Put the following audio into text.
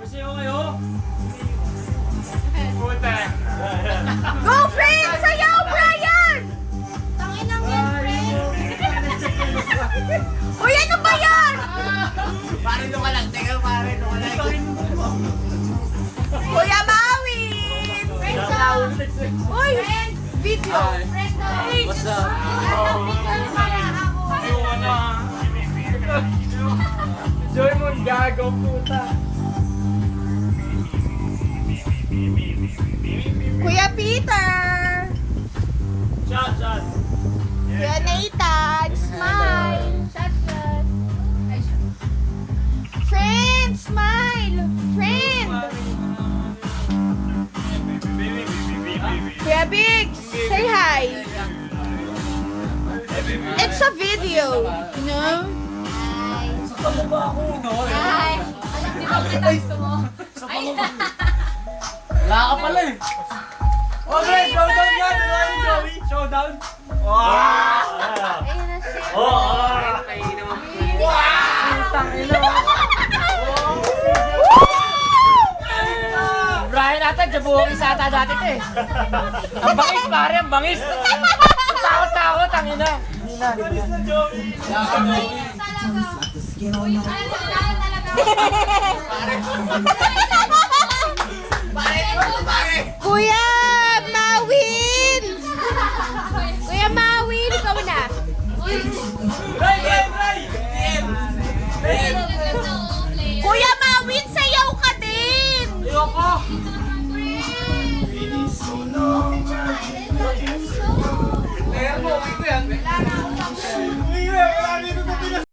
Sayaw kayo. Puta. Go, friend! Sayaw, Brian! Tanginang yan, friend. Uy, ano ba yan? Pare nung ka lang. Teka, pare nung ka lang. Kuya Mawin! Uy, video. What's up? Joy mo, gago, puta. Kuya Peter! Shot, shot. Kuya Nathan! Smile! Shot, shot. Ay, shot. Friend! Smile! Friend! Kuya Biggs! Say hi! It's a video, you know? Ay, alam di ba kita gusto mo? Ay, Wala ka pala eh. Okay, showdown yan. Ano yung Joey? Showdown. Wow! ayun na siya. Tayo naman. Brian ata, jabuhong isa ata dati ito eh. Ang bangis pare, ang bangis. Takot-takot, ang ina. Alis na, Joey. Talaga. Uy, talaga. Kuya Mawin! Kuya Mawin, ikaw na. Uy, Brian, Brian!